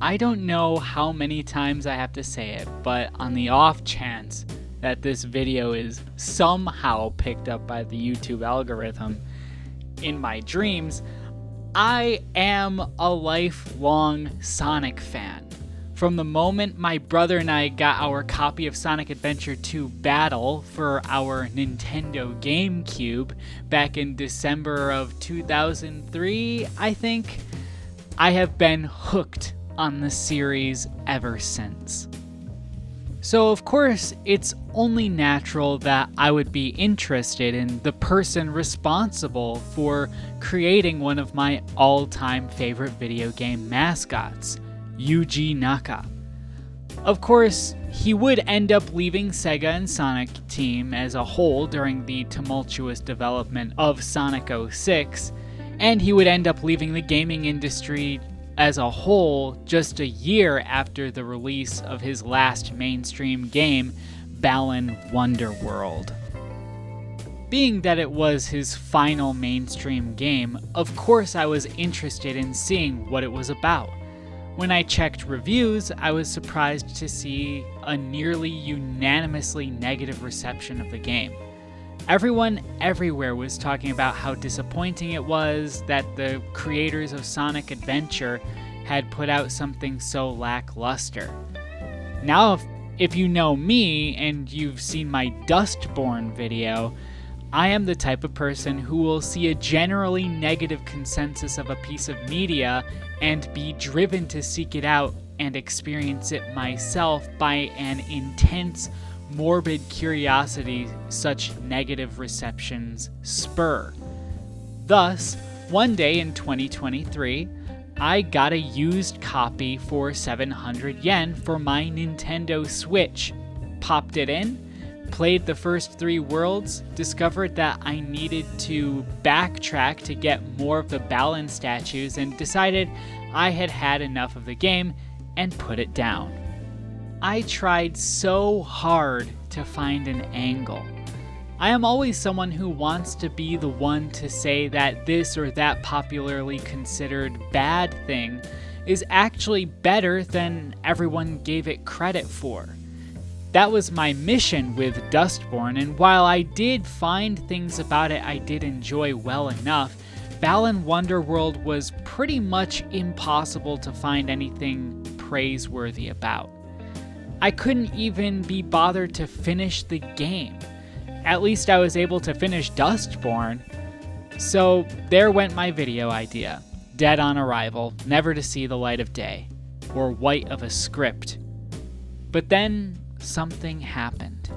I don't know how many times I have to say it, but on the off chance that this video is somehow picked up by the YouTube algorithm in my dreams, I am a lifelong Sonic fan. From the moment my brother and I got our copy of Sonic Adventure 2 Battle for our Nintendo GameCube back in December of 2003, I think, I have been hooked on the series ever since. So of course, it's only natural that I would be interested in the person responsible for creating one of my all-time favorite video game mascots, Yuji Naka. Of course, he would end up leaving Sega and Sonic Team as a whole during the tumultuous development of Sonic 06, and he would end up leaving the gaming industry as a whole just a year after the release of his last mainstream game, Balan Wonderworld. Being that it was his final mainstream game, of course I was interested in seeing what it was about. When I checked reviews, I was surprised to see a nearly unanimously negative reception of the game. Everyone everywhere was talking about how disappointing it was that the creators of Sonic Adventure had put out something so lackluster. Now, if you know me and you've seen my Dustborn video, I am the type of person who will see a generally negative consensus of a piece of media and be driven to seek it out and experience it myself by an intense, morbid curiosity such negative receptions spur. Thus, one day in 2023, I got a used copy for 700 yen for my Nintendo Switch, popped it in, played the first 3 worlds, discovered that I needed to backtrack to get more of the Balan statues, and decided I had had enough of the game and put it down. I tried so hard to find an angle. I am always someone who wants to be the one to say that this or that popularly considered bad thing is actually better than everyone gave it credit for. That was my mission with Dustborn, and while I did find things about it I did enjoy well enough, Balan Wonderworld was pretty much impossible to find anything praiseworthy about. I couldn't even be bothered to finish the game. At least I was able to finish Dustborn. So there went my video idea. Dead on arrival, never to see the light of day, or white of a script. But then something happened.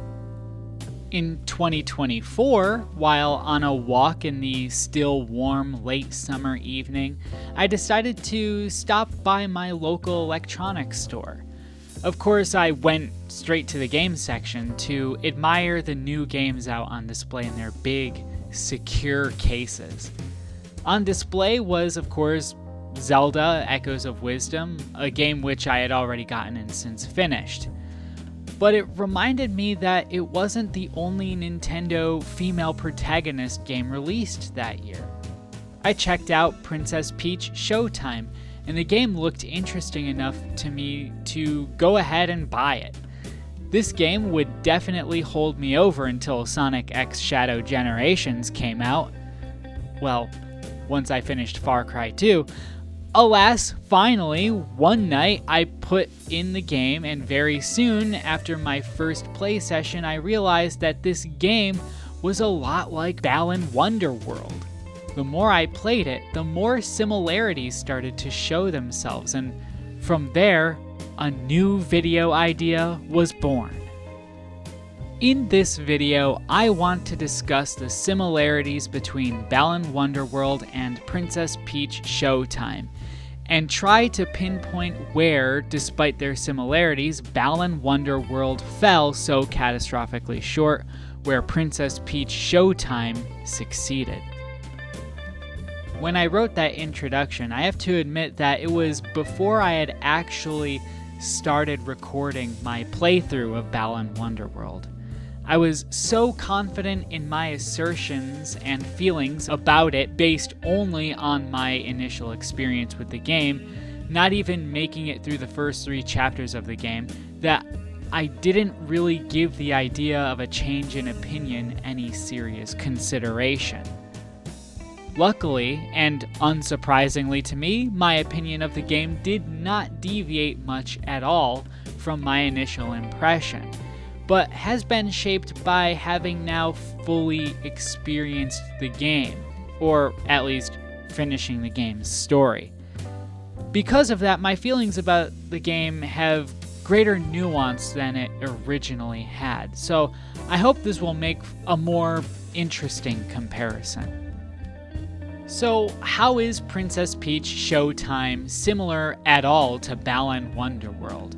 In 2024, while on a walk in the still warm late summer evening, I decided to stop by my local electronics store. Of course, I went straight to the game section to admire the new games out on display in their big, secure cases. On display was, of course, Zelda Echoes of Wisdom, a game which I had already gotten and since finished. But it reminded me that it wasn't the only Nintendo female protagonist game released that year. I checked out Princess Peach Showtime, and the game looked interesting enough to me to go ahead and buy it. This game would definitely hold me over until Sonic X Shadow Generations came out. Well, once I finished Far Cry 2. Alas, finally, one night I put in the game, and very soon after my first play session I realized that this game was a lot like Balan Wonderworld. The more I played it, the more similarities started to show themselves, and from there, a new video idea was born. In this video, I want to discuss the similarities between Balan Wonderworld and Princess Peach Showtime, and try to pinpoint where, despite their similarities, Balan Wonderworld fell so catastrophically short, where Princess Peach Showtime succeeded. When I wrote that introduction, I have to admit that it was before I had actually started recording my playthrough of Balan Wonderworld. I was so confident in my assertions and feelings about it based only on my initial experience with the game not even making it through the first 3 chapters of the game, that I didn't really give the idea of a change in opinion any serious consideration. Luckily, and unsurprisingly to me, my opinion of the game did not deviate much at all from my initial impression, but has been shaped by having now fully experienced the game, or at least finishing the game's story. Because of that, my feelings about the game have greater nuance than it originally had, so I hope this will make a more interesting comparison. So, how is Princess Peach Showtime similar at all to Balan Wonderworld?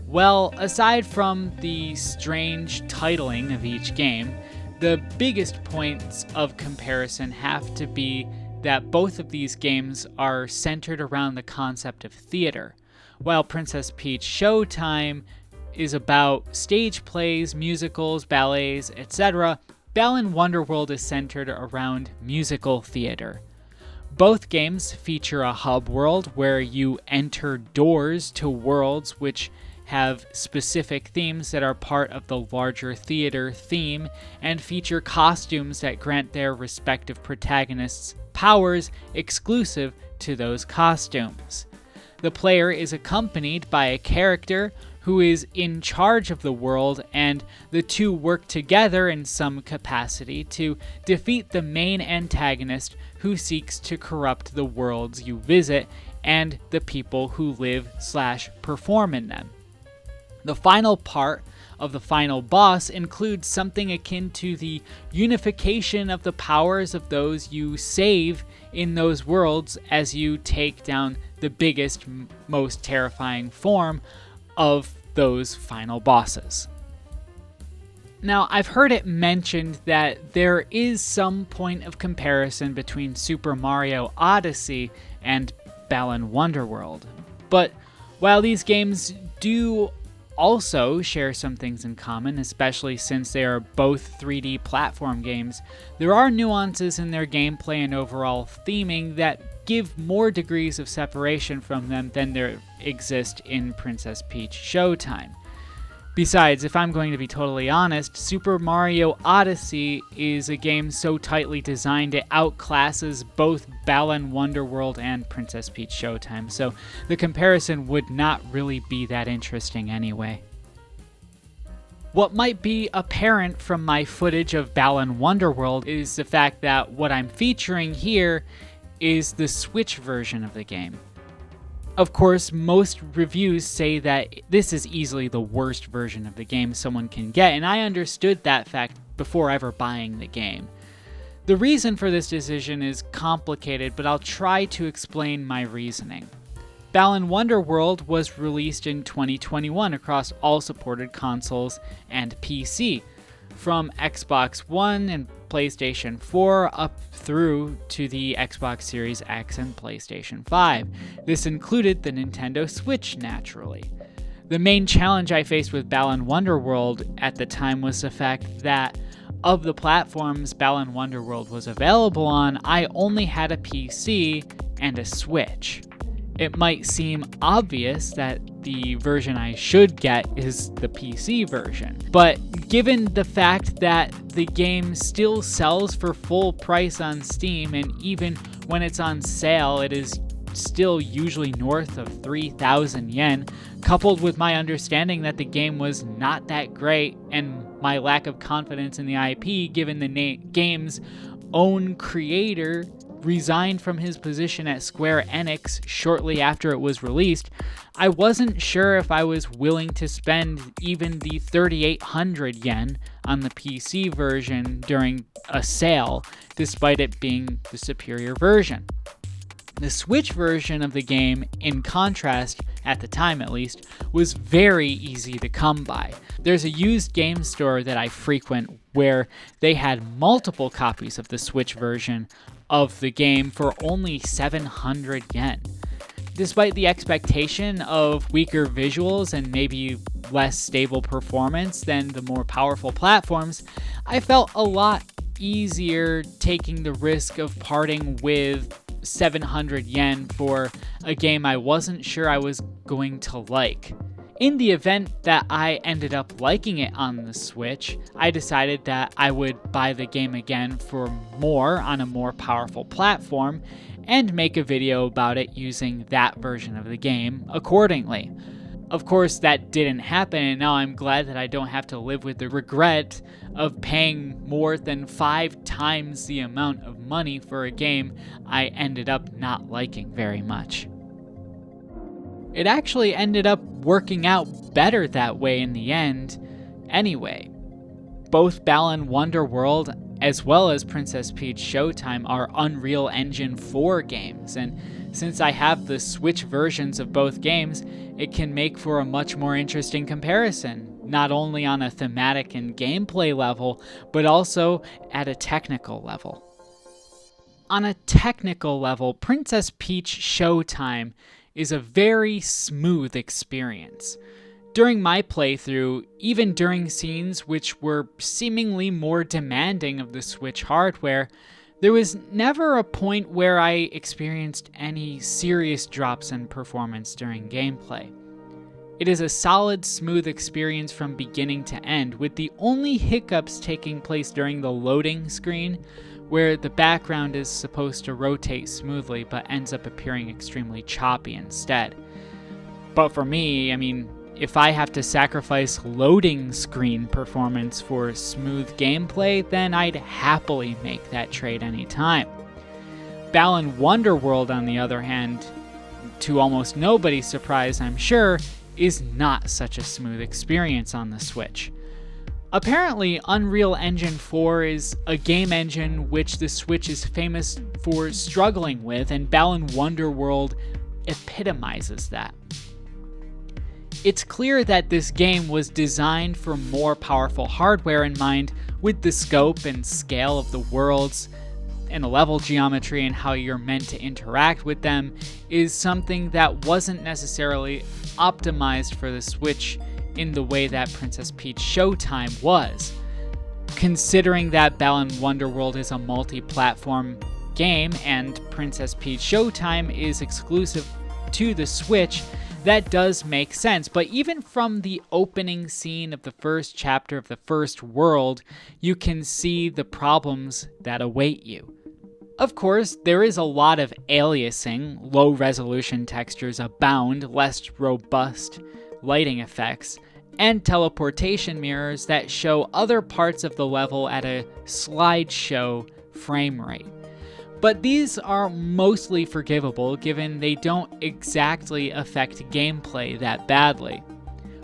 Well, aside from the strange titling of each game, the biggest points of comparison have to be that both of these games are centered around the concept of theater. While Princess Peach Showtime is about stage plays, musicals, ballets, etc., Balan Wonderworld is centered around musical theater. Both games feature a hub world where you enter doors to worlds which have specific themes that are part of the larger theater theme and feature costumes that grant their respective protagonists powers exclusive to those costumes. The player is accompanied by a character who is in charge of the world, and the two work together in some capacity to defeat the main antagonist who seeks to corrupt the worlds you visit and the people who live/perform in them. The final part of the final boss includes something akin to the unification of the powers of those you save in those worlds as you take down the biggest, most terrifying form of those final bosses. Now, I've heard it mentioned that there is some point of comparison between Super Mario Odyssey and Balan Wonderworld, but while these games do also share some things in common, especially since they are both 3D platform games, there are nuances in their gameplay and overall theming that give more degrees of separation from them than there exist in Princess Peach Showtime. Besides, if I'm going to be totally honest, Super Mario Odyssey is a game so tightly designed it outclasses both Balan Wonderworld and Princess Peach Showtime, so the comparison would not really be that interesting anyway. What might be apparent from my footage of Balan Wonderworld is the fact that what I'm featuring here is the Switch version of the game. Of course, most reviews say that this is easily the worst version of the game someone can get, and I understood that fact before ever buying the game. The reason for this decision is complicated, but I'll try to explain my reasoning. Balan Wonderworld was released in 2021 across all supported consoles and PC, from Xbox One and PlayStation 4 up through to the Xbox Series X and PlayStation 5. This included the Nintendo Switch, naturally. The main challenge I faced with Balan Wonderworld at the time was the fact that of the platforms Balan Wonderworld was available on, I only had a PC and a Switch. It might seem obvious that the version I should get is the PC version, but given the fact that the game still sells for full price on Steam, and even when it's on sale, it is still usually north of 3,000 yen, coupled with my understanding that the game was not that great and my lack of confidence in the IP given the game's own creator resigned from his position at Square Enix shortly after it was released, I wasn't sure if I was willing to spend even the 3,800 yen on the PC version during a sale, despite it being the superior version. The Switch version of the game, in contrast, at the time at least, was very easy to come by. There's a used game store that I frequent where they had multiple copies of the Switch version of the game for only 700 yen. Despite the expectation of weaker visuals and maybe less stable performance than the more powerful platforms, I felt a lot easier taking the risk of parting with 700 yen for a game I wasn't sure I was going to like. In the event that I ended up liking it on the Switch, I decided that I would buy the game again for more on a more powerful platform and make a video about it using that version of the game accordingly. Of course, that didn't happen, and now I'm glad that I don't have to live with the regret of paying more than 5 times the amount of money for a game I ended up not liking very much. It actually ended up working out better that way in the end anyway. Both Balan Wonderworld as well as Princess Peach Showtime are Unreal Engine 4 games, and since I have the Switch versions of both games, it can make for a much more interesting comparison, not only on a thematic and gameplay level, but also at a technical level. On a technical level, Princess Peach Showtime is a very smooth experience. During my playthrough, even during scenes which were seemingly more demanding of the Switch hardware, there was never a point where I experienced any serious drops in performance during gameplay. It is a solid, smooth experience from beginning to end, with the only hiccups taking place during the loading screen, where the background is supposed to rotate smoothly but ends up appearing extremely choppy instead. But for me, if I have to sacrifice loading screen performance for smooth gameplay, then I'd happily make that trade anytime. Balan Wonderworld, on the other hand, to almost nobody's surprise, I'm sure, is not such a smooth experience on the Switch. Apparently, Unreal Engine 4 is a game engine which the Switch is famous for struggling with, and Balan Wonderworld epitomizes that. It's clear that this game was designed for more powerful hardware in mind, with the scope and scale of the worlds and the level geometry and how you're meant to interact with them is something that wasn't necessarily optimized for the Switch in the way that Princess Peach Showtime was. Considering that Balan Wonderworld is a multi-platform game and Princess Peach Showtime is exclusive to the Switch, that does make sense. But even from the opening scene of the first chapter of the first world, you can see the problems that await you. Of course, there is a lot of aliasing, low-resolution textures abound, less robust lighting effects, and teleportation mirrors that show other parts of the level at a slideshow frame rate. But these are mostly forgivable given they don't exactly affect gameplay that badly.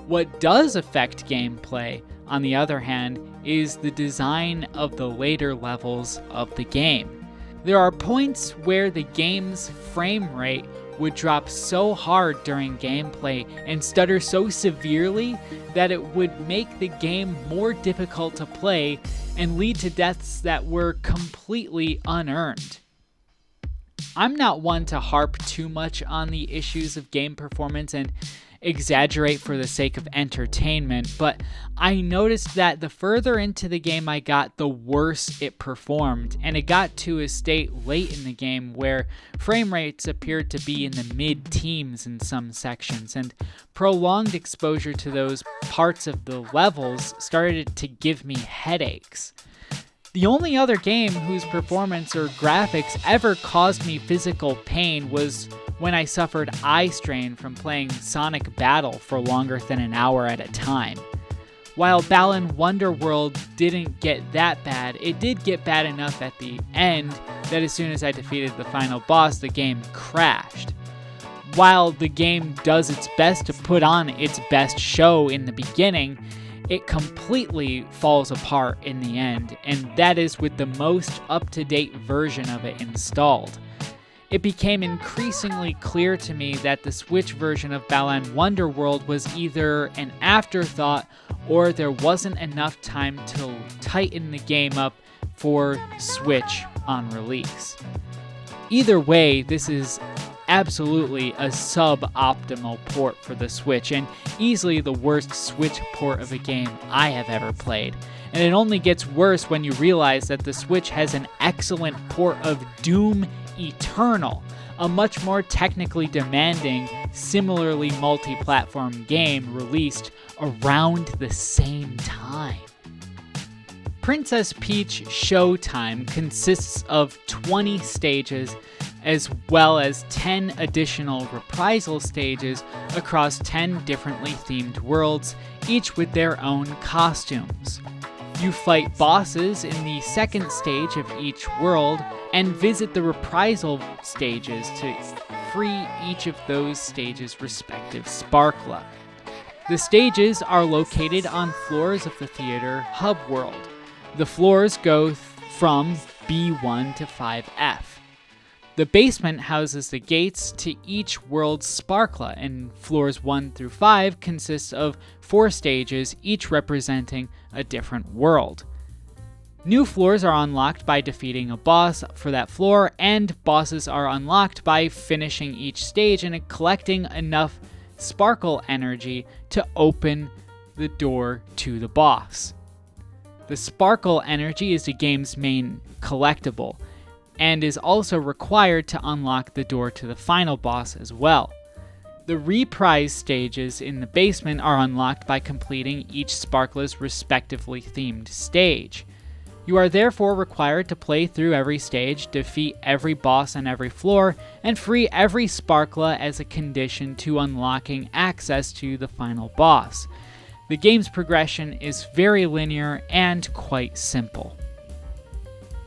What does affect gameplay, on the other hand, is the design of the later levels of the game. There are points where the game's frame rate would drop so hard during gameplay and stutter so severely that it would make the game more difficult to play and lead to deaths that were completely unearned. I'm not one to harp too much on the issues of game performance and exaggerate for the sake of entertainment, but I noticed that the further into the game I got, the worse it performed, and it got to a state late in the game where frame rates appeared to be in the mid-teens in some sections, and prolonged exposure to those parts of the levels started to give me headaches. The only other game whose performance or graphics ever caused me physical pain was when I suffered eye strain from playing Sonic Battle for longer than an hour at a time. While Balan Wonderworld didn't get that bad, it did get bad enough at the end that as soon as I defeated the final boss, the game crashed. While the game does its best to put on its best show in the beginning, it completely falls apart in the end, and that is with the most up-to-date version of it installed. It became increasingly clear to me that the Switch version of Balan Wonderworld was either an afterthought or there wasn't enough time to tighten the game up for Switch on release. Either way, this is absolutely a suboptimal port for the Switch, and easily the worst Switch port of a game I have ever played. And it only gets worse when you realize that the Switch has an excellent port of Doom Eternal, a much more technically demanding, similarly multi-platform game released around the same time. Princess Peach Showtime consists of 20 stages as well as 10 additional reprisal stages across 10 differently themed worlds, each with their own costumes. You fight bosses in the second stage of each world and visit the reprisal stages to free each of those stages' respective sparkla. The stages are located on floors of the theater hub world. The floors go from B1 to 5F. The basement houses the gates to each world's sparkla, and floors 1 through 5 consists of 4 stages, each representing a different world. New floors are unlocked by defeating a boss for that floor, and bosses are unlocked by finishing each stage and collecting enough sparkle energy to open the door to the boss. The sparkle energy is the game's main collectible, and is also required to unlock the door to the final boss as well. The reprise stages in the basement are unlocked by completing each sparkla's respectively themed stage. You are therefore required to play through every stage, defeat every boss on every floor, and free every sparkla as a condition to unlocking access to the final boss. The game's progression is very linear and quite simple.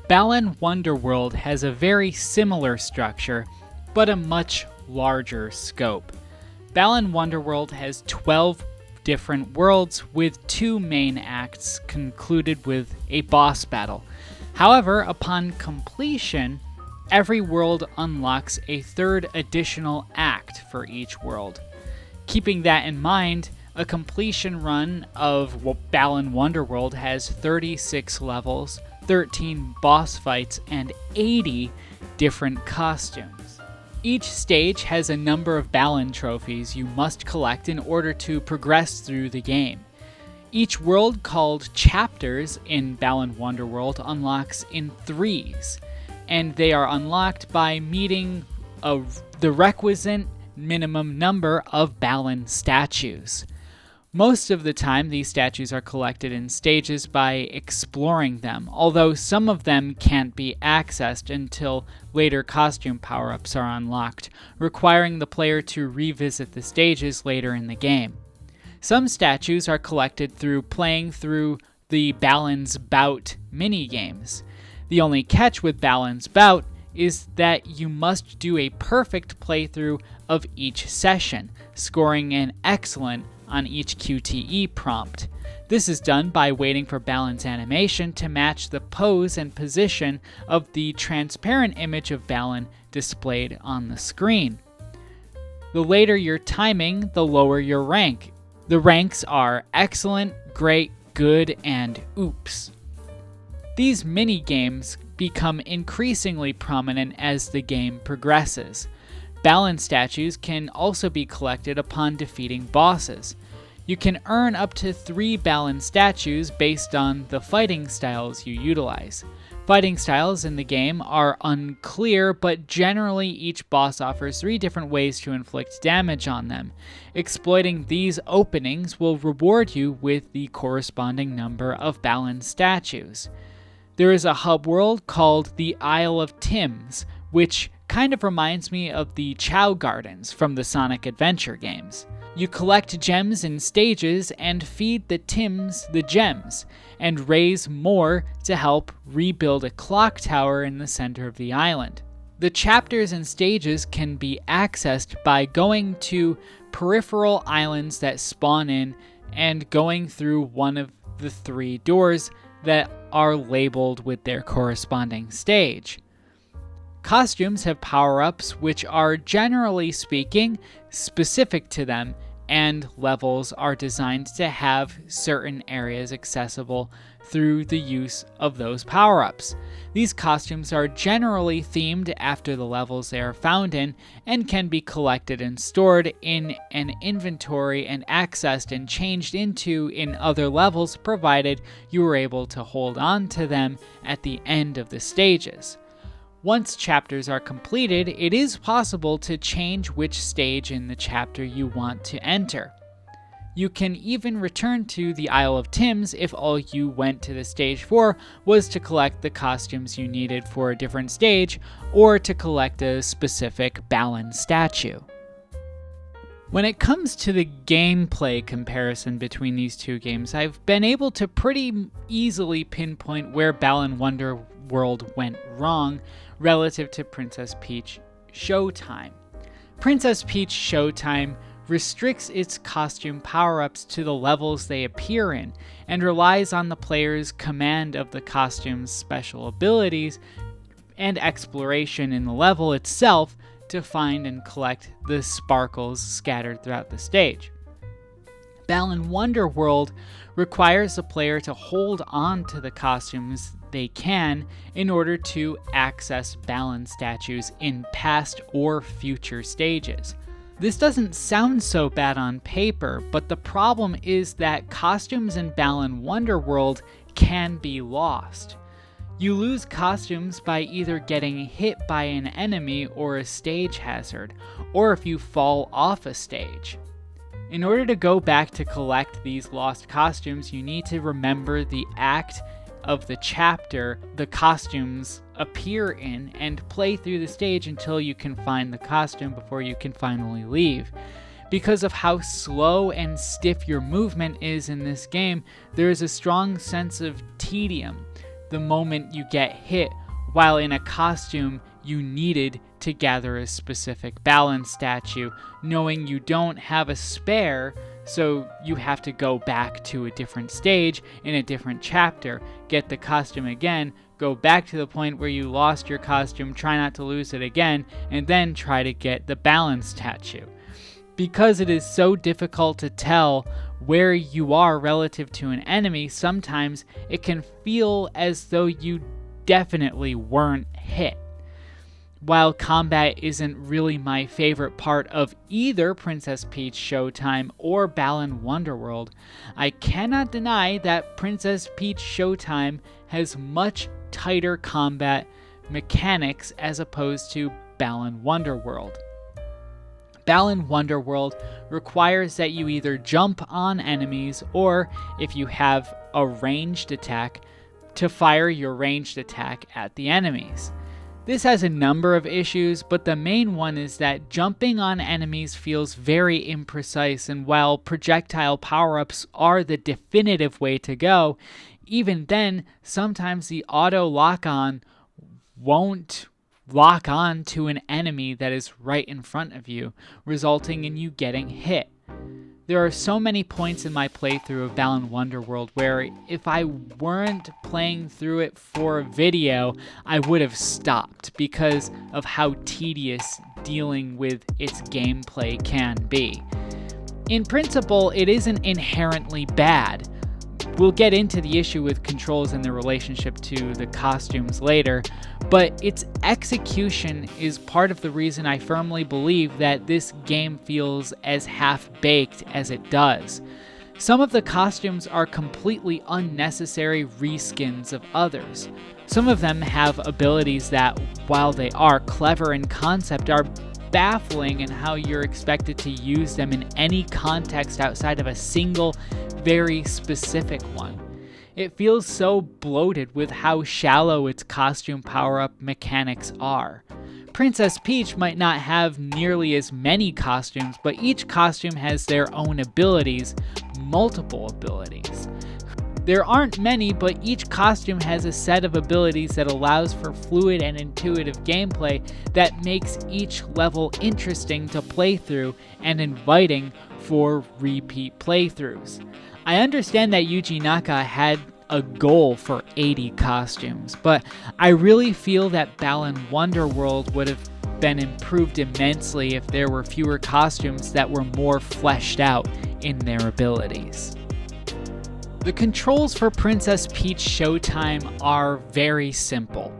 Balan Wonderworld has a very similar structure, but a much larger scope. Balan Wonderworld has 12 different worlds with 2 main acts concluded with a boss battle. However, upon completion, every world unlocks a 3rd additional act for each world. Keeping that in mind, a completion run of Balan Wonderworld has 36 levels, 13 boss fights, and 80 different costumes. Each stage has a number of Balan trophies you must collect in order to progress through the game. Each world, called chapters in Balan Wonderworld, unlocks in 3s, and they are unlocked by meeting the requisite minimum number of Balan statues. Most of the time, these statues are collected in stages by exploring them, although some of them can't be accessed until later costume power-ups are unlocked, requiring the player to revisit the stages later in the game. Some statues are collected through playing through the Balan's Bout minigames. The only catch with Balan's Bout is that you must do a perfect playthrough of each session, scoring an excellent on each QTE prompt. This is done by waiting for Balan's animation to match the pose and position of the transparent image of Balan displayed on the screen. The later your timing, the lower your rank. The ranks are excellent, great, good, and oops. These mini-games become increasingly prominent as the game progresses. Balan statues can also be collected upon defeating bosses. You can earn up to 3 Balan statues based on the fighting styles you utilize. Fighting styles in the game are unclear, but generally each boss offers 3 different ways to inflict damage on them. Exploiting these openings will reward you with the corresponding number of Balan statues. There is a hub world called the Isle of Tims, which kind of reminds me of the Chow Gardens from the Sonic Adventure games. You collect gems in stages and feed the Tims the gems, and raise more to help rebuild a clock tower in the center of the island. The chapters and stages can be accessed by going to peripheral islands that spawn in and going through one of the 3 doors that are labeled with their corresponding stage. Costumes have power-ups which are, generally speaking, specific to them, and levels are designed to have certain areas accessible through the use of those power-ups. These costumes are generally themed after the levels they are found in and can be collected and stored in an inventory and accessed and changed into in other levels, provided you were able to hold on to them at the end of the stages. Once chapters are completed, it is possible to change which stage in the chapter you want to enter. You can even return to the Isle of Tims if all you went to the stage for was to collect the costumes you needed for a different stage, or to collect a specific Balan statue. When it comes to the gameplay comparison between these two games, I've been able to pretty easily pinpoint where Balan Wonderworld went wrong relative to Princess Peach Showtime. Princess Peach Showtime restricts its costume power-ups to the levels they appear in, and relies on the player's command of the costume's special abilities and exploration in the level itself to find and collect the sparkles scattered throughout the stage. Balan Wonderworld requires the player to hold on to the costumes they can in order to access Balan statues in past or future stages. This doesn't sound so bad on paper, but the problem is that costumes in Balan Wonderworld can be lost. You lose costumes by either getting hit by an enemy or a stage hazard, or if you fall off a stage. In order to go back to collect these lost costumes, you need to remember the act of the chapter the costumes appear in and play through the stage until you can find the costume before you can finally leave. Because of how slow and stiff your movement is in this game, there is a strong sense of tedium the moment you get hit, while in a costume you needed to gather a specific Balan statue, knowing you don't have a spare, so you have to go back to a different stage in a different chapter, get the costume again, go back to the point where you lost your costume, try not to lose it again, and then try to get the Balan statue. Because it is so difficult to tell where you are relative to an enemy, sometimes it can feel as though you definitely weren't hit. While combat isn't really my favorite part of either Princess Peach Showtime or Balan Wonderworld, I cannot deny that Princess Peach Showtime has much tighter combat mechanics as opposed to Balan Wonderworld. Balan Wonderworld requires that you either jump on enemies, or if you have a ranged attack, to fire your ranged attack at the enemies. This has a number of issues, but the main one is that jumping on enemies feels very imprecise, and while projectile power-ups are the definitive way to go, even then, sometimes the auto lock-on won't lock on to an enemy that is right in front of you, resulting in you getting hit. There are so many points in my playthrough of Balan Wonderworld where if I weren't playing through it for a video, I would have stopped because of how tedious dealing with its gameplay can be. In principle, it isn't inherently bad. We'll get into the issue with controls and their relationship to the costumes later, but its execution is part of the reason I firmly believe that this game feels as half-baked as it does. Some of the costumes are completely unnecessary reskins of others. Some of them have abilities that, while they are clever in concept, are baffling in how you're expected to use them in any context outside of a single, very specific one. It feels so bloated with how shallow its costume power-up mechanics are. Princess Peach might not have nearly as many costumes, but each costume has their own abilities, multiple abilities. There aren't many, but each costume has a set of abilities that allows for fluid and intuitive gameplay that makes each level interesting to play through and inviting for repeat playthroughs. I understand that Yuji Naka had a goal for 80 costumes, but I really feel that Balan Wonderworld would have been improved immensely if there were fewer costumes that were more fleshed out in their abilities. The controls for Princess Peach Showtime are very simple.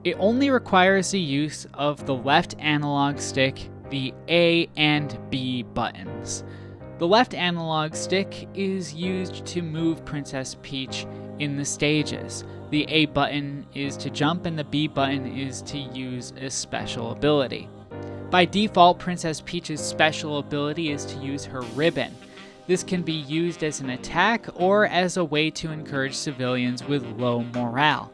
It only requires the use of the left analog stick, the A and B buttons. The left analog stick is used to move Princess Peach in the stages. The A button is to jump and the B button is to use a special ability. By default, Princess Peach's special ability is to use her ribbon. This can be used as an attack or as a way to encourage civilians with low morale.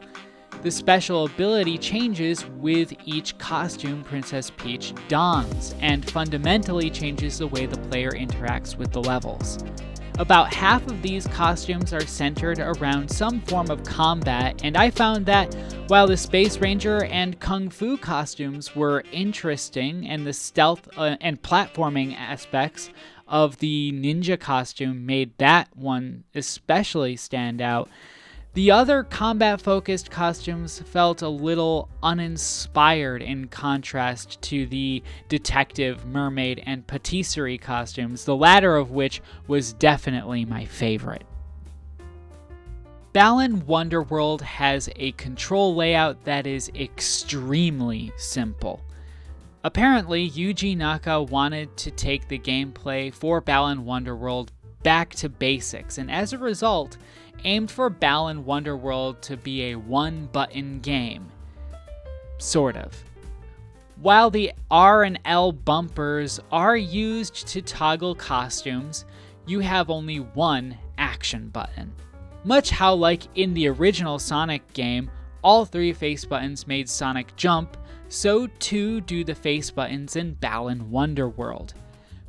The special ability changes with each costume Princess Peach dons, and fundamentally changes the way the player interacts with the levels. About half of these costumes are centered around some form of combat, and I found that while the Space Ranger and Kung Fu costumes were interesting, and the stealth and platforming aspects of the ninja costume made that one especially stand out, the other combat-focused costumes felt a little uninspired in contrast to the detective, mermaid, and patisserie costumes, the latter of which was definitely my favorite. Balan Wonderworld has a control layout that is extremely simple. Apparently, Yuji Naka wanted to take the gameplay for Balan Wonderworld back to basics, and as a result, aimed for Balan Wonderworld to be a one-button game. Sort of. While the R and L bumpers are used to toggle costumes, you have only one action button. Much how, like in the original Sonic game, all three face buttons made Sonic jump, so too do the face buttons in Balan Wonderworld.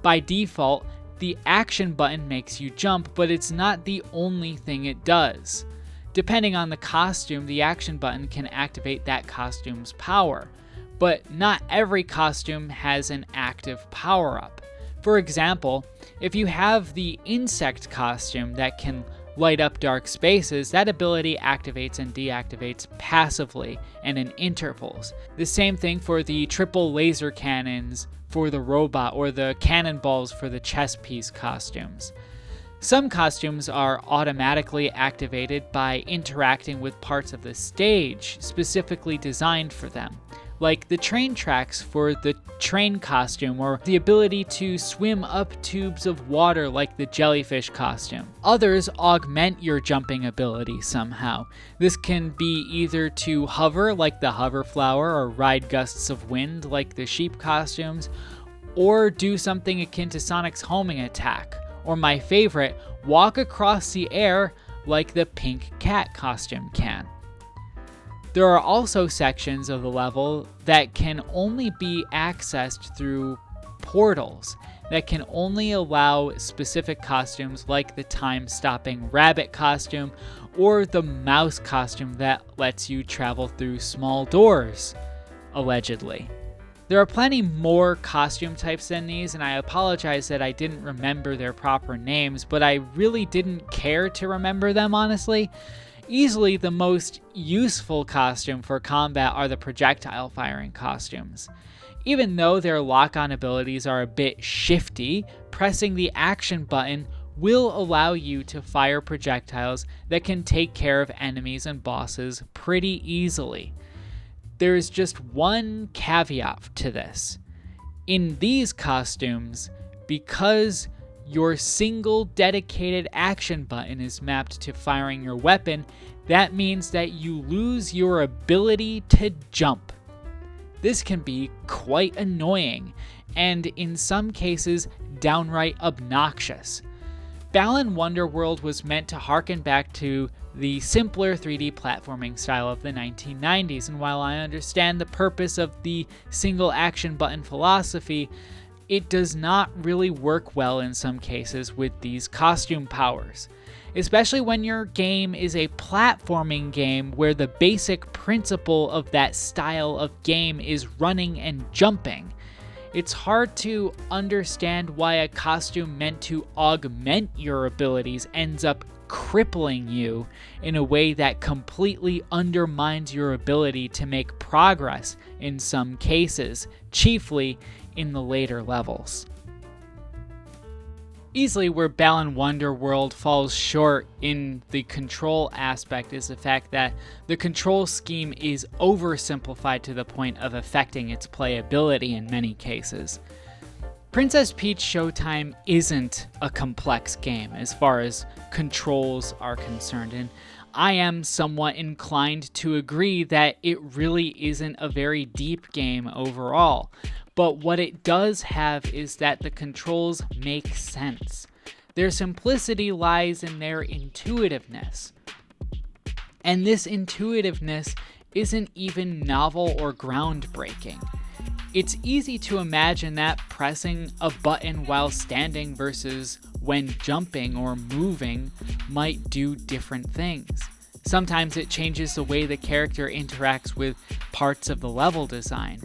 By default, the action button makes you jump, but it's not the only thing it does. Depending on the costume, the action button can activate that costume's power, but not every costume has an active power-up. For example, if you have the insect costume that can light up dark spaces, that ability activates and deactivates passively and in intervals. The same thing for the triple laser cannons for the robot or the cannonballs for the chess piece costumes. Some costumes are automatically activated by interacting with parts of the stage specifically designed for them, like the train tracks for the train costume or the ability to swim up tubes of water like the jellyfish costume. Others augment your jumping ability somehow. This can be either to hover like the hover flower or ride gusts of wind like the sheep costumes, or do something akin to Sonic's homing attack, or my favorite, walk across the air like the pink cat costume can. There are also sections of the level that can only be accessed through portals that can only allow specific costumes like the time-stopping rabbit costume or the mouse costume that lets you travel through small doors, allegedly. There are plenty more costume types than these, and I apologize that I didn't remember their proper names, but I really didn't care to remember them, honestly. Easily the most useful costume for combat are the projectile firing costumes. Even though their lock-on abilities are a bit shifty, pressing the action button will allow you to fire projectiles that can take care of enemies and bosses pretty easily. There's just one caveat to this. In these costumes, because your single dedicated action button is mapped to firing your weapon, that means that you lose your ability to jump. This can be quite annoying, and in some cases, downright obnoxious. Balan Wonderworld was meant to harken back to the simpler 3D platforming style of the 1990s, and while I understand the purpose of the single action button philosophy, it does not really work well in some cases with these costume powers, especially when your game is a platforming game where the basic principle of that style of game is running and jumping. It's hard to understand why a costume meant to augment your abilities ends up crippling you in a way that completely undermines your ability to make progress in some cases, chiefly in the later levels. Easily where Balan Wonderworld falls short in the control aspect is the fact that the control scheme is oversimplified to the point of affecting its playability in many cases. Princess Peach Showtime isn't a complex game as far as controls are concerned, and I am somewhat inclined to agree that it really isn't a very deep game overall. But what it does have is that the controls make sense. Their simplicity lies in their intuitiveness. And this intuitiveness isn't even novel or groundbreaking. It's easy to imagine that pressing a button while standing versus when jumping or moving might do different things. Sometimes it changes the way the character interacts with parts of the level design,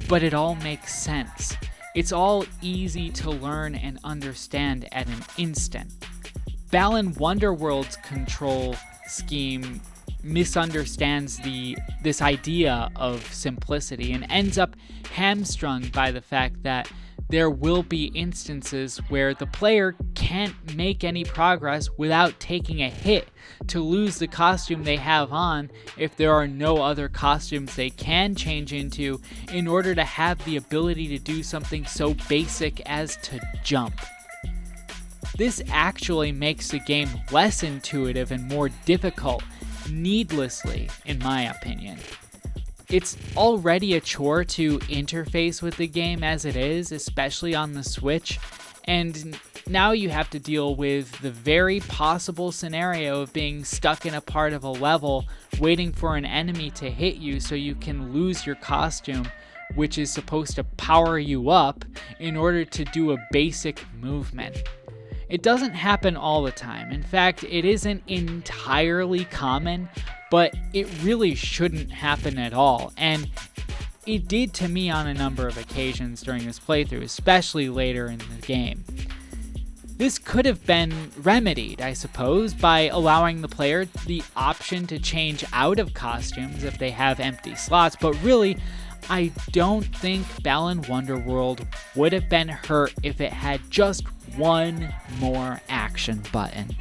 but it all makes sense. It's all easy to learn and understand at an instant. Balan Wonderworld's control scheme misunderstands this idea of simplicity and ends up hamstrung by the fact that there will be instances where the player can't make any progress without taking a hit to lose the costume they have on if there are no other costumes they can change into in order to have the ability to do something so basic as to jump. This actually makes the game less intuitive and more difficult needlessly, in my opinion. It's already a chore to interface with the game as it is, especially on the Switch, and now you have to deal with the very possible scenario of being stuck in a part of a level waiting for an enemy to hit you so you can lose your costume, which is supposed to power you up in order to do a basic movement. It doesn't happen all the time. In fact, it isn't entirely common, but it really shouldn't happen at all. And it did to me on a number of occasions during this playthrough, especially later in the game. This could have been remedied, I suppose, by allowing the player the option to change out of costumes if they have empty slots, but really, I don't think Balan Wonderworld would have been hurt if it had just one more action button.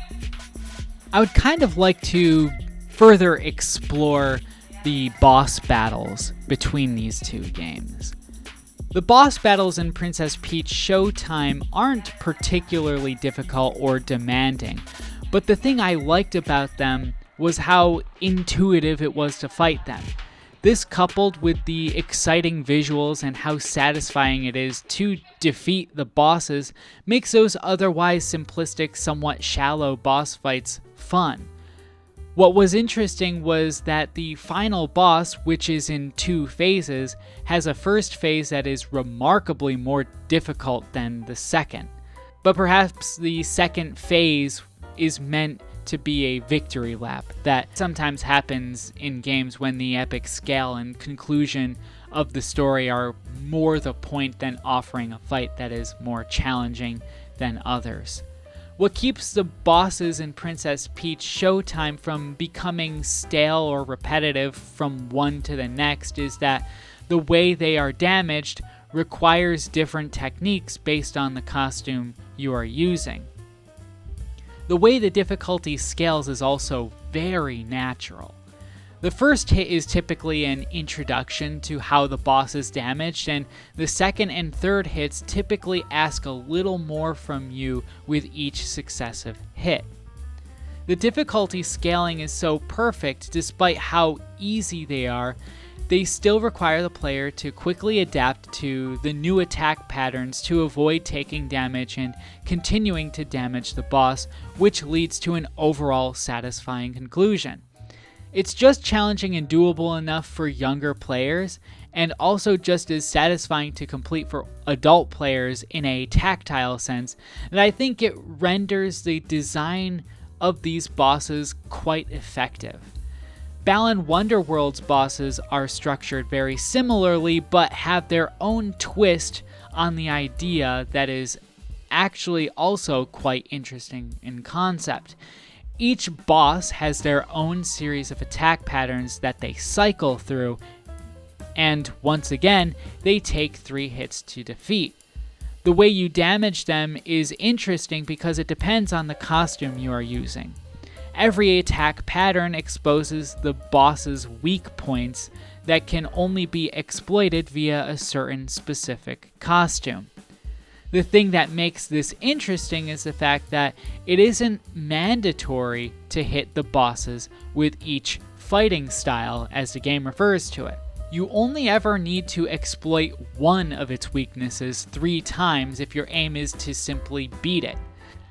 I would kind of like to further explore the boss battles between these two games. The boss battles in Princess Peach Showtime aren't particularly difficult or demanding, but the thing I liked about them was how intuitive it was to fight them. This, coupled with the exciting visuals and how satisfying it is to defeat the bosses, makes those otherwise simplistic, somewhat shallow boss fights fun. What was interesting was that the final boss, which is in 2 phases, has a first phase that is remarkably more difficult than the second. But perhaps the second phase is meant to be a victory lap that sometimes happens in games when the epic scale and conclusion of the story are more the point than offering a fight that is more challenging than others. What keeps the bosses in Princess Peach Showtime from becoming stale or repetitive from one to the next is that the way they are damaged requires different techniques based on the costume you are using. The way the difficulty scales is also very natural. The first hit is typically an introduction to how the boss is damaged, and the second and third hits typically ask a little more from you with each successive hit. The difficulty scaling is so perfect, despite how easy they are, they still require the player to quickly adapt to the new attack patterns to avoid taking damage and continuing to damage the boss, which leads to an overall satisfying conclusion. It's just challenging and doable enough for younger players, and also just as satisfying to complete for adult players in a tactile sense, that I think it renders the design of these bosses quite effective. Balan Wonderworld's bosses are structured very similarly, but have their own twist on the idea that is actually also quite interesting in concept. Each boss has their own series of attack patterns that they cycle through, and once again, they take 3 hits to defeat. The way you damage them is interesting because it depends on the costume you are using. Every attack pattern exposes the boss's weak points that can only be exploited via a certain specific costume. The thing that makes this interesting is the fact that it isn't mandatory to hit the bosses with each fighting style, as the game refers to it. You only ever need to exploit one of its weaknesses 3 times if your aim is to simply beat it.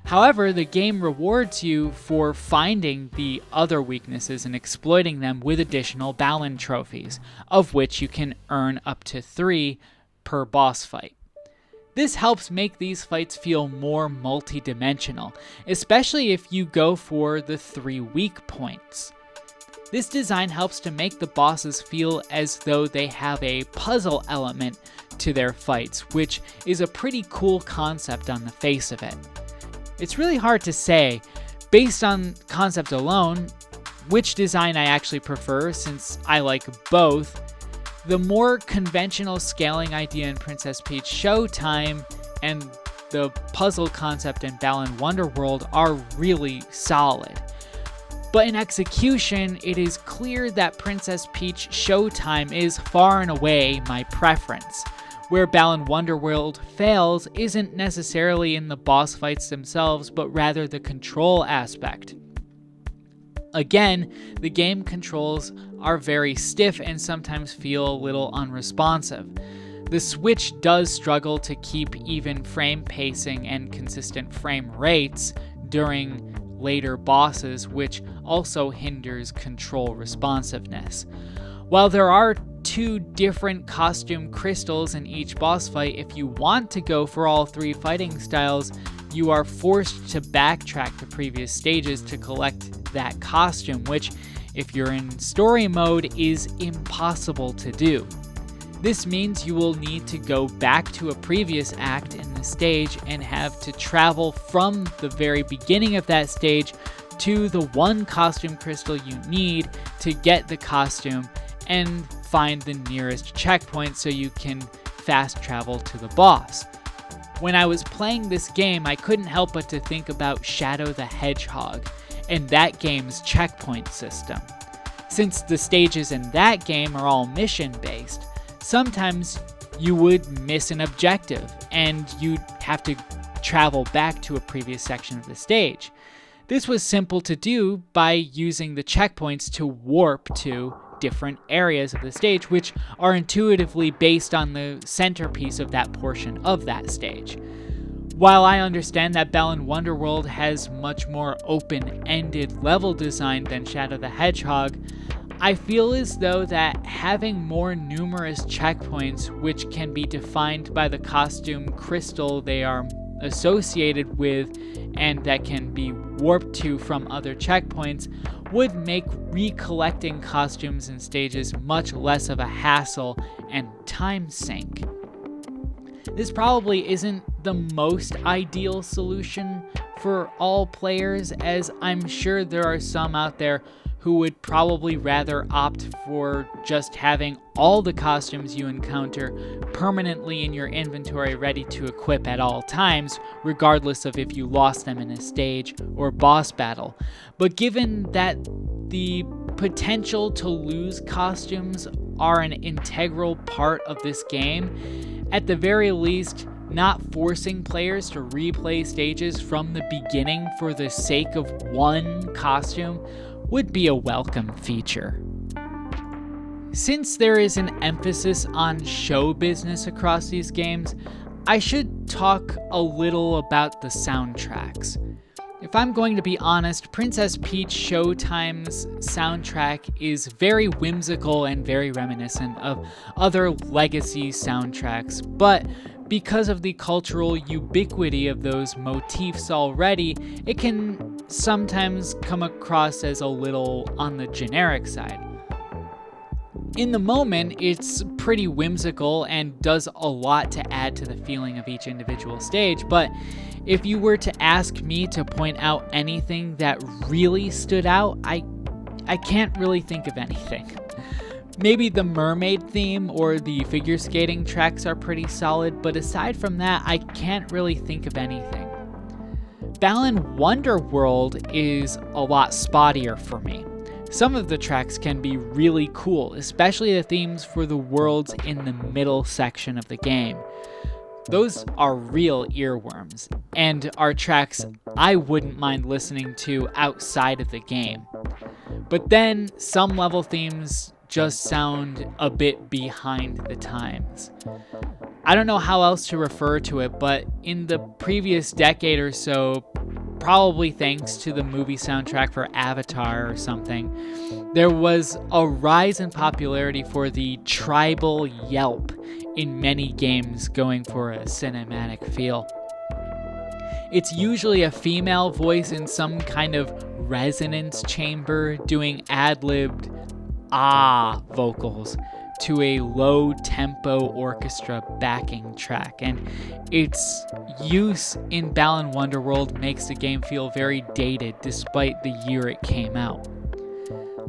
However, the game rewards you for finding the other weaknesses and exploiting them with additional Balan trophies, of which you can earn up to 3 per boss fight. This helps make these fights feel more multi-dimensional, especially if you go for the 3 weak points. This design helps to make the bosses feel as though they have a puzzle element to their fights, which is a pretty cool concept on the face of it. It's really hard to say, based on concept alone, which design I actually prefer, since I like both. The more conventional scaling idea in Princess Peach Showtime and the puzzle concept in Balan Wonderworld are really solid. But in execution, it is clear that Princess Peach Showtime is far and away my preference. Where Balan Wonderworld fails isn't necessarily in the boss fights themselves, but rather the control aspect. Again, the game controls are very stiff and sometimes feel a little unresponsive. The Switch does struggle to keep even frame pacing and consistent frame rates during later bosses, which also hinders control responsiveness. While there are 2 different costume crystals in each boss fight, if you want to go for all 3 fighting styles, you are forced to backtrack to previous stages to collect that costume, which, if you're in story mode, is impossible to do. This means you will need to go back to a previous act in the stage and have to travel from the very beginning of that stage to the 1 costume crystal you need to get the costume and find the nearest checkpoint so you can fast travel to the boss. When I was playing this game, I couldn't help but to think about Shadow the Hedgehog and that game's checkpoint system. Since the stages in that game are all mission-based, sometimes you would miss an objective and you'd have to travel back to a previous section of the stage. This was simple to do by using the checkpoints to warp to different areas of the stage, which are intuitively based on the centerpiece of that portion of that stage. While I understand that Balan Wonderworld has much more open-ended level design than Shadow the Hedgehog, I feel as though that having more numerous checkpoints, which can be defined by the costume crystal they are associated with and that can be warped to from other checkpoints, would make recollecting costumes and stages much less of a hassle and time sink. This probably isn't the most ideal solution for all players, as I'm sure there are some out there who would probably rather opt for just having all the costumes you encounter permanently in your inventory ready to equip at all times, regardless of if you lost them in a stage or boss battle. But given that the potential to lose costumes are an integral part of this game, at the very least, not forcing players to replay stages from the beginning for the sake of 1 costume would be a welcome feature. Since there is an emphasis on show business across these games, I should talk a little about the soundtracks. If I'm going to be honest, Princess Peach Showtime's soundtrack is very whimsical and very reminiscent of other legacy soundtracks, but because of the cultural ubiquity of those motifs already, it can sometimes come across as a little on the generic side. In the moment, it's pretty whimsical and does a lot to add to the feeling of each individual stage, but if you were to ask me to point out anything that really stood out, I can't really think of anything. Maybe the mermaid theme or the figure skating tracks are pretty solid, but aside from that, I can't really think of anything. Balan Wonderworld is a lot spottier for me. Some of the tracks can be really cool, especially the themes for the worlds in the middle section of the game. Those are real earworms, and are tracks I wouldn't mind listening to outside of the game. But then some level themes just sound a bit behind the times. I don't know how else to refer to it, but in the previous decade or so, probably thanks to the movie soundtrack for Avatar or something, there was a rise in popularity for the tribal yelp in many games going for a cinematic feel. It's usually a female voice in some kind of resonance chamber doing ad-libbed ah vocals to a low-tempo orchestra backing track, and its use in Balan Wonderworld makes the game feel very dated despite the year it came out.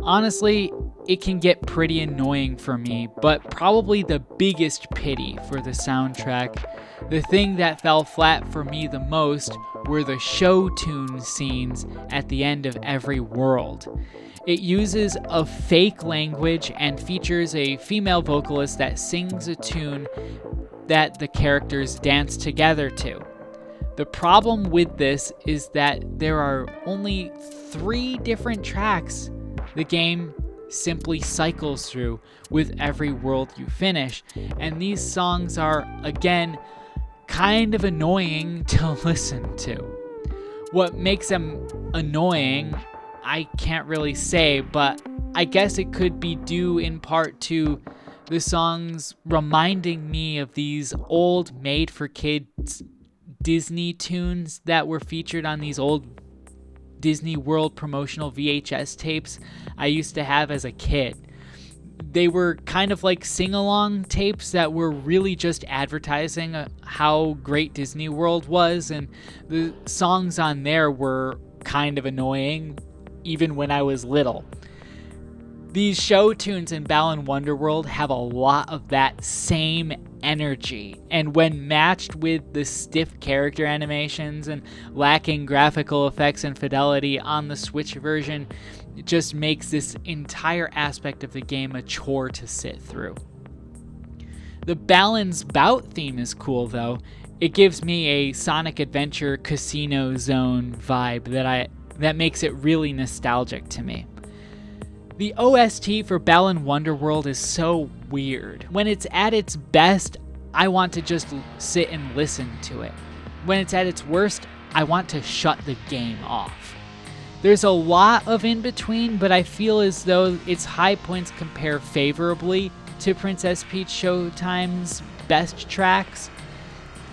Honestly, it can get pretty annoying for me, but probably the biggest pity for the soundtrack, the thing that fell flat for me the most, were the show tune scenes at the end of every world. It uses a fake language and features a female vocalist that sings a tune that the characters dance together to. The problem with this is that there are only 3 different tracks the game simply cycles through with every world you finish, and these songs are, again, kind of annoying to listen to. What makes them annoying, I can't really say, but I guess it could be due in part to the songs reminding me of these old made-for-kids Disney tunes that were featured on these old Disney World promotional VHS tapes I used to have as a kid. They were kind of like sing-along tapes that were really just advertising how great Disney World was, and the songs on there were kind of annoying even when I was little. These show tunes in Balan Wonderworld have a lot of that same energy, and when matched with the stiff character animations and lacking graphical effects and fidelity on the Switch version, it just makes this entire aspect of the game a chore to sit through. The Balan's Bout theme is cool though. It gives me a Sonic Adventure Casino Zone vibe that makes it really nostalgic to me. The OST for Balan Wonderworld is so weird. When it's at its best, I want to just sit and listen to it. When it's at its worst, I want to shut the game off. There's a lot of in between, but I feel as though its high points compare favorably to Princess Peach Showtime's best tracks.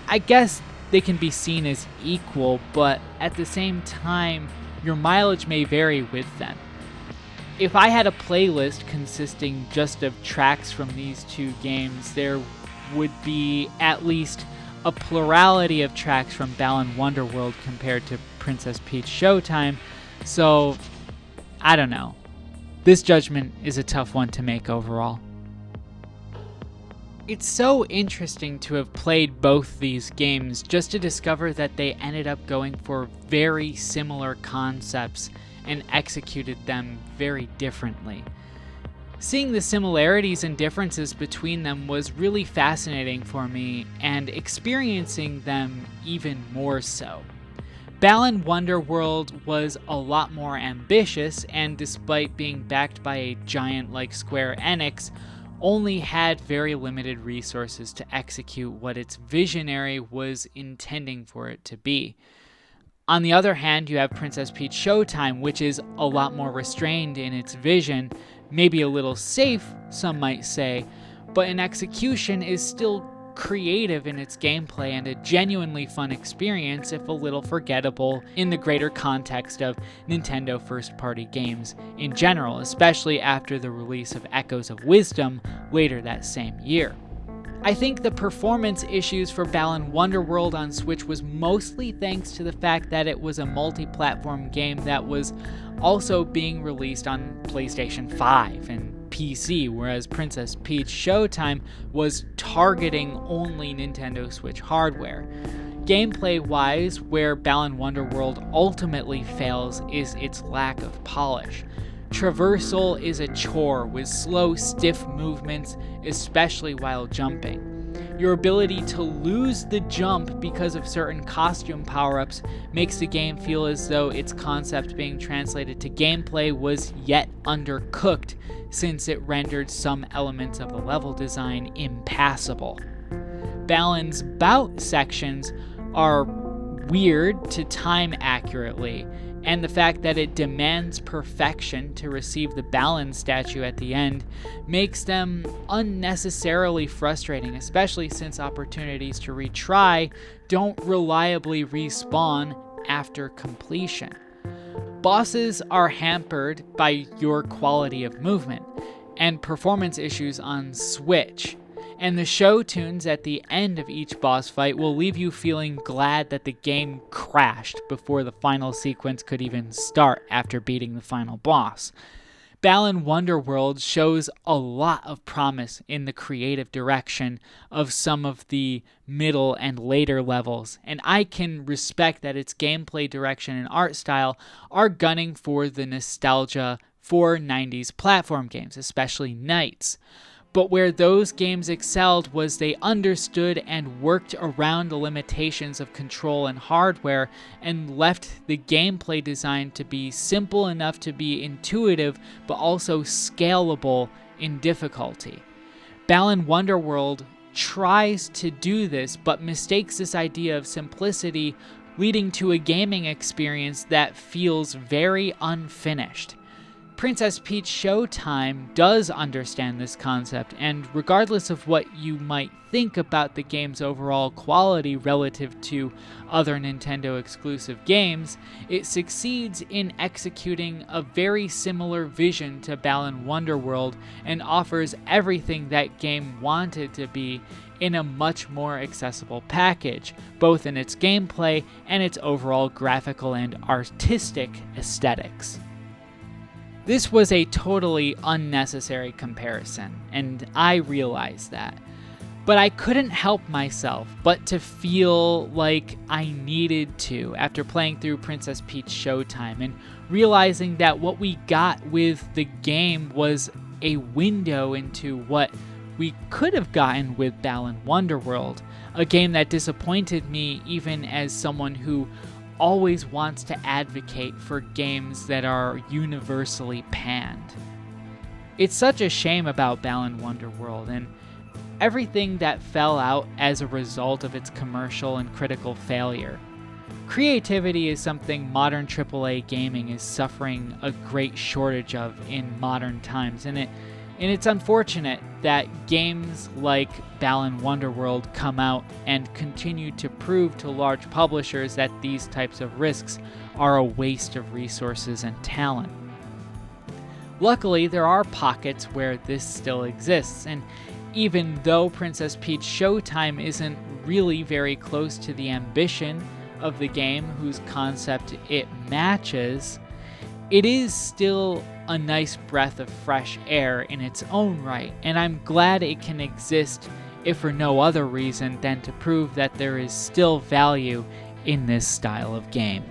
I guess they can be seen as equal, but at the same time, your mileage may vary with them. If I had a playlist consisting just of tracks from these 2 games, there would be at least a plurality of tracks from Balan Wonderworld compared to Princess Peach Showtime, so I don't know. This judgment is a tough one to make overall. It's so interesting to have played both these games just to discover that they ended up going for very similar concepts and executed them very differently. Seeing the similarities and differences between them was really fascinating for me, and experiencing them even more so. Balan Wonderworld was a lot more ambitious, and despite being backed by a giant like Square Enix, only had very limited resources to execute what its visionary was intending for it to be. On the other hand, you have Princess Peach Showtime, which is a lot more restrained in its vision, maybe a little safe, some might say, but in execution is still creative in its gameplay and a genuinely fun experience, if a little forgettable in the greater context of Nintendo first-party games in general, especially after the release of Echoes of Wisdom later that same year. I think the performance issues for Balan Wonderworld on Switch was mostly thanks to the fact that it was a multi-platform game that was also being released on PlayStation 5 and PC, whereas Princess Peach Showtime was targeting only Nintendo Switch hardware. Gameplay-wise, where Balan Wonderworld ultimately fails is its lack of polish. Traversal is a chore with slow, stiff movements, especially while jumping. Your ability to lose the jump because of certain costume power-ups makes the game feel as though its concept being translated to gameplay was yet undercooked, since it rendered some elements of the level design impassable. Balan's bout sections are weird to time accurately, and the fact that it demands perfection to receive the Balan statue at the end makes them unnecessarily frustrating, especially since opportunities to retry don't reliably respawn after completion. Bosses are hampered by your quality of movement and performance issues on Switch, and the show tunes at the end of each boss fight will leave you feeling glad that the game crashed before the final sequence could even start after beating the final boss. Balan Wonderworld shows a lot of promise in the creative direction of some of the middle and later levels, and I can respect that its gameplay direction and art style are gunning for the nostalgia for 90s platform games, especially Knights. But where those games excelled was they understood and worked around the limitations of control and hardware and left the gameplay design to be simple enough to be intuitive but also scalable in difficulty. Balan Wonderworld tries to do this but mistakes this idea of simplicity, leading to a gaming experience that feels very unfinished. Princess Peach Showtime does understand this concept, and regardless of what you might think about the game's overall quality relative to other Nintendo exclusive games, it succeeds in executing a very similar vision to Balan Wonderworld and offers everything that game wanted to be in a much more accessible package, both in its gameplay and its overall graphical and artistic aesthetics. This was a totally unnecessary comparison, and I realize that. But I couldn't help myself but to feel like I needed to after playing through Princess Peach Showtime and realizing that what we got with the game was a window into what we could have gotten with Balan Wonderworld, a game that disappointed me even as someone who always wants to advocate for games that are universally panned. It's such a shame about Balan Wonderworld and everything that fell out as a result of its commercial and critical failure. Creativity is something modern AAA gaming is suffering a great shortage of in modern times, and it's unfortunate that games like Balan Wonderworld come out and continue to prove to large publishers that these types of risks are a waste of resources and talent. Luckily, there are pockets where this still exists, and even though Princess Peach Showtime isn't really very close to the ambition of the game whose concept it matches, it is still a nice breath of fresh air in its own right, and I'm glad it can exist if for no other reason than to prove that there is still value in this style of game.